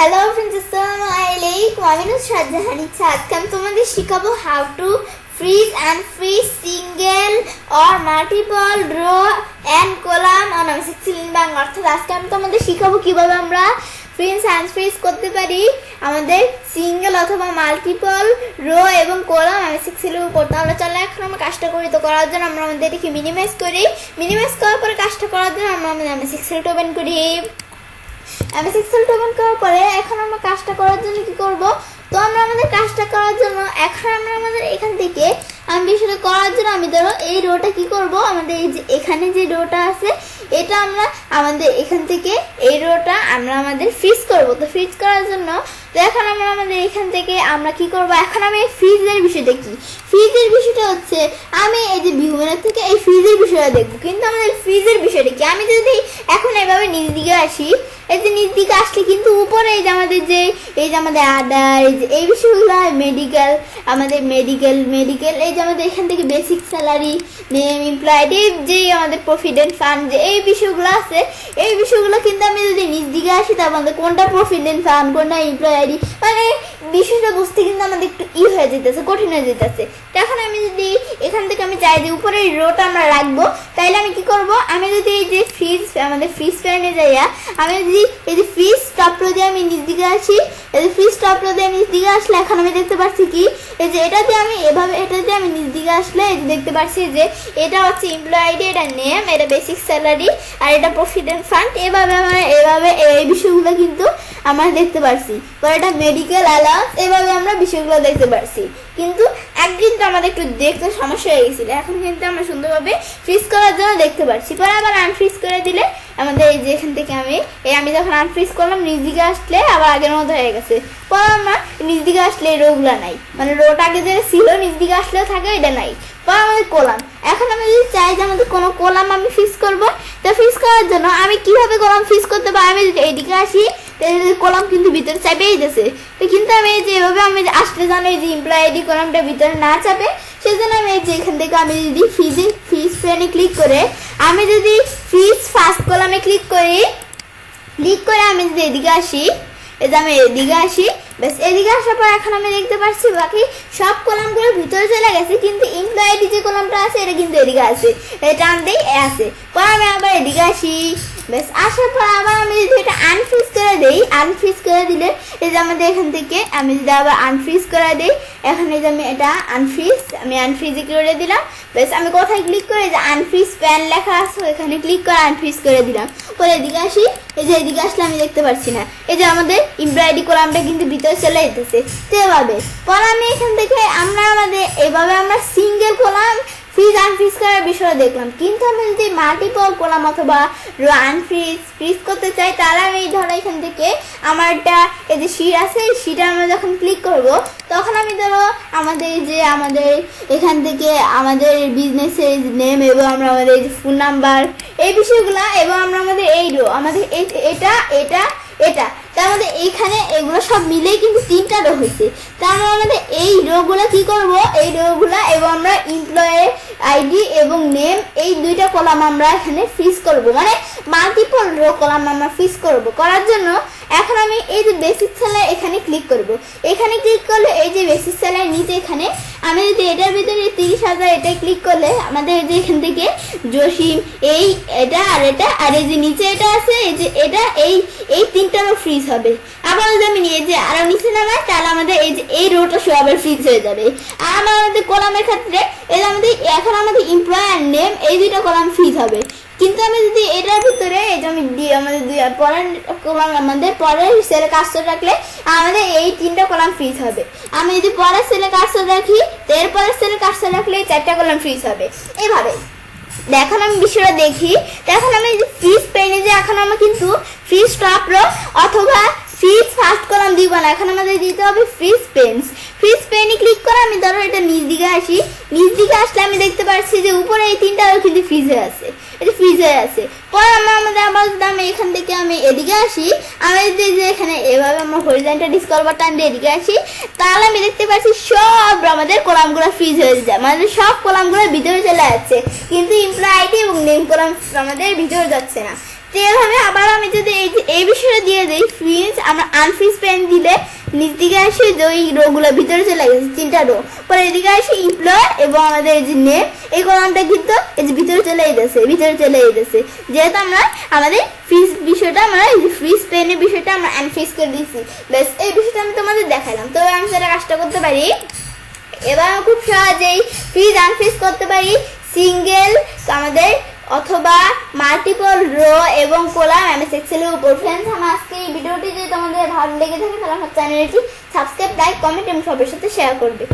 Hello friends, Assalamu alaikum. আমি নুসরাত জাহান ইচ্ছা। আজকে আমি তোমাদের শিখাবো how to freeze and freeze single or multiple row and column on a single in Bangla। অর্থাৎ আজকে আমি তোমাদের শিখাবো কিভাবে আমরা freeze and freeze করতে পারি আমাদের সিঙ্গেল অথবা মাল্টিপল রো এবং কলাম আমি সিক্সেলেও করতে হবে। চলো এখন আমরা কাজটা করি। তো করার জন্য আমরা আমাদের এটাকে মিনিমাইজ করি। মিনিমাইজ করার পরে কাজটা করার জন্য আমরা আমি সিক্সেলটা ওপেন করি। আমি সিক্সেলটা ওপেন করার পরে এখন আমরা কাজটা করার জন্য কি করব, তো আমরা আমাদের কাজটা করার জন্য এখন আমরা আমাদের এখান থেকে আমি বিষয়টা করার জন্য আমি ধরো এই রোটা কি করব, আমাদের এই যে এখানে যে রোটা আছে এটা আমরা আমাদের এখান থেকে এই রোটা আমরা আমাদের ফ্রিজ করব। তো ফ্রিজ করার জন্য তো এখন আমরা আমাদের এখান থেকে আমরা কি করব, এখন আমি ফ্রিজের বিষয়টা কি, ফ্রিজের বিষয়টা হচ্ছে আমি এই যে বিহুমের থেকে এই ফ্রিজের বিষয়টা দেখবো। কিন্তু আমাদের ফ্রিজের বিষয়টা কি, আমি যদি এখন এভাবে নিচ দিকে আসি, এই যে নিচ দিকে আসলে কিন্তু উপরে এই যে আমাদের আদার এই বিষয়গুলো মেডিকেল আমাদের মেডিকেল এই যে আমাদের এখান থেকে বেসিক স্যালারি নেম এমপ্লয়েড যে আমাদের প্রভিডেন্ট ফান্ড যে এই বিষয়গুলো আছে, এই বিষয়গুলো কিন্তু আমি যদি নিচ দিকে আসি তার মধ্যে কোনটা প্রভিডেন্ট ফান্ড কোনটা এমপ্লয়ারি মানে বিষয়টা বুঝতে কিন্তু আমাদের একটু হয়ে যেতেছে, কঠিন হয়ে যেতেছে। এখন আমি যদি এখান থেকে আমি চাই যে উপরে এই রোটা আমরা রাখবো, তাইলে আমি কি করব, আমি যদি এই যে ফ্রিজ আমাদের ফ্রিজ প্যানে যাইয়া আমি যদি এই যে ফ্রিজ স্টপ দিয়ে আমি নিচ দিকে আসি, এই যে ফ্রিজ স্টপ দিয়ে নিচ দিকে আসলে এখন আমি দেখতে পাচ্ছি কি এই যে এটা দিয়ে আমি এভাবে এটা দিয়ে আমি নিচ দিকে আসলে এই যে দেখতে পাচ্ছি যে এটা হচ্ছে এমপ্লয়েডি, এটা নেম, এটা বেসিক স্যালারি আর এটা প্রভিডেন্ট ফান্ড। এভাবে এই বিষয়গুলো কিন্তু আমরা দেখতে পাচ্ছি। পরে এটা মেডিকেল অ্যালাউন্স, এভাবে আমরা বিষয়গুলো দেখতে পাচ্ছি। কিন্তু একদিন তো আমাদের একটু দেখতে সমস্যা হয়ে গেছিল, এখন কিন্তু আমরা সুন্দরভাবে ফ্রিজ করার জন্য দেখতে পাচ্ছি। পরে আবার আনফ্রিজ করে দিলে আমাদের এই যে এখান থেকে আমি যখন আনফ্রিজ করলাম নিচ দিকে আসলে আবার আগের মতো হয়ে গেছে। পরে আমরা নিচ দিকে আসলে এই রোগুলা নাই, মানে রোটা আগে যেটা ছিল নিচ দিকে আসলেও থাকে এটা নাই। পরে আমাদের কলাম, এখন আমি যদি চাই যে আমাদের কোনো কলাম আমি ফিক্স করবো, তো ফিক্স করার জন্য আমি কিভাবে কলাম ফিক্স করতে পারি, আমি যদি এইদিকে আসি কলাম কিন্তু ভিতরে চাপেই গেছে। তো কিন্তু আমি এই যে এভাবে আমি আসলে জানো এই যে এমপ্লয়েডি কলামটা ভিতরে না চাপে, সেজন্য আমি এই যে এখান থেকে আমি যদি ফ্রিজ প্যানে ক্লিক করে আমি যদি ফ্রিজ ফার্স্ট কলামে ক্লিক করে আমি যদি এদিকে আসি, এই যে আমি এদিকে আসি, ব্যাস এদিকে আসার পর এখন আমি দেখতে পাচ্ছি বাকি সব কলামগুলো ভিতরে চলে গেছে, কিন্তু এমপ্লয়েডি যে কলামটা আছে এটা কিন্তু এদিকে আছে, টান দিয়ে আছে। পর আমি আবার এদিকে আসি, ব্যাস আসার পর আবার আমি যদি এটা আনফ্রিজ করে দিই, আনফ্রিজ করে দিলে এই যে আমাদের এখান থেকে আমি যদি আবার আনফ্রিজ করে দিই, এখন এই যে আমি এটা আমি আনফ্রিজে করে দিলাম। ব্যাস আমি কোথায় ক্লিক করে যে আনফ্রিজ প্যান লেখা আছে এখানে ক্লিক করে আনফ্রিজ করে দিলাম। পরে এদিকে আসি, এই যে এদিকে আসলে আমি দেখতে পাচ্ছি না, এই যে আমাদের এমপ্লয়েডি কলামটা কিন্তু ভিতরে চলে যেতেছে। তো এভাবে পরে আমি এখান থেকে এভাবে আমরা সিঙ্গেল কলাম ফ্রিজ আনফ্রিজ করার বিষয়ে দেখলাম। কিন্তু আমি যদি মাল্টিপল কলাম অথবা ফ্রিজ করতে চাই, তাহলে আমি ধরো এখান থেকে আমারটা এই যে শীট আছে, এই শীটে আমরা যখন ক্লিক করব তখন আমি ধরো আমাদের এখান থেকে আমাদের বিজনেসের নেম এবং আমরা আমাদের এই যে ফোন নাম্বার এই বিষয়গুলো এবং আমরা আমাদের এই রো আমাদের এটা তার মধ্যে এইখানে এগুলো সব মিলেই কিন্তু 3টা রো হয়েছে। তার মানে আমাদের এই রোগুলো কি করব, এই রোগুলা এবং আমরা এমপ্লয়ের আইডি এবং নেম এই 2টা কলাম আমরা এখানে ফ্রিজ করব, মানে মাল্টিপল রো কলাম আমরা ফ্রিজ করব। করার জন্য এখন আমি এই যে বেসিক স্যালারি এখানে ক্লিক করব। এখানে ক্লিক করলে এই যে বেসিক স্যালারি নিচে এখানে আমি যদি এটার ভিতরে 30,000 এটা ক্লিক করলে আমাদের এই যে এখান থেকে জসিম এটা আর এই যে নিচে এটা আছে এই যে এটা এই 3টারও ফ্রিজ হবে। আবার যদি আমি এই যে আরো নিচে নামাই তাহলে আমাদের এই যে এই রোটা সবার ফ্রিজ হয়ে যাবে। আর আমাদের কলামের ক্ষেত্রে এখন আমাদের এমপ্লয়ার নেম এই 2টা কলাম ফ্রিজ হবে। কিন্তু আমি যদি এটার ভিতরে এই যে আমি আমাদের পরের সেলে কাজটা রাখলে আমাদের এই 3টা কলাম ফ্রিজ হবে। আমি যদি পরের সেলে কাজটা রাখি তো এরপরের সেলে কাজটা রাখলে 4টা কলাম ফ্রিজ হবে। এভাবে এখন আমি বিষয়টা দেখি। এখন আমি যে ফ্রিজ পেনে যে এখন আমরা কিন্তু ফ্রিজ টপ রো অথবা ফ্রিজ ফার্স্ট কলাম দিব না, এখন আমাদের দিতে হবে ফ্রিজ পেনে ক্লিক করে আমি ধরো এটা নিচ দিকে আসি, নিচ দিকে আসলে আমি দেখতে পাচ্ছি যে উপরে এই 3টা কিন্তু ফ্রিজে আছে, এটা ফ্রিজে আছে। পরে আবার যদি আমি এখান থেকে আমি এদিকে আসি, আমি যদি যে এখানে এভাবে আমরা হরিজন্টাল ডিসকাভার টাইম দিয়ে এদিকে আসি, তাহলে আমি দেখতে পাচ্ছি সব আমাদের কলামগুলো ফ্রিজ হয়ে যায়, মানে সব কলামগুলো ভিতরে চলে যাচ্ছে, কিন্তু এমপ্লয় আইডি এবং নেম কলাম আমাদের ভিতরে যাচ্ছে না। তো এভাবে আবার আমি যদি এই বিষয়টা দিয়ে দিই, ফ্রিজ আমরা আনফ্রিজ পেন দিলে নিচ দিকে আসে যে ওই রো গুলো ভিতরে চলে গেছে, 3টা রো, পরে এদিকে আসে ইমপ্লয় এবং আমাদের এই যে নেম, এই কলামটা কিন্তু এই যে ভিতরে চলে যেতেছে, যেহেতু আমরা আমাদের ফ্রিজ বিষয়টা আমরা এই যে ফ্রিজ পেনের বিষয়টা আমরা আনফ্রিজ করে দিয়েছি। ব্যাস এই বিষয়টা আমি তোমাদের দেখালাম। তো আমি সেটা কাজটা করতে পারি। এবার খুব সহজেই ফ্রিজ আনফ্রিজ করতে পারি সিঙ্গেল আমাদের অথবা মাল্টিপল রো এবং কলাম এমএস এক্সেলের উপর। ফ্রেন্ডস, আমার আজকে এই ভিডিওটি যদি তোমাদের ভালো লেগে থাকে তাহলে আমার চ্যানেলটি সাবস্ক্রাইব, লাইক, কমেন্ট এবং সবার সাথে শেয়ার করবে।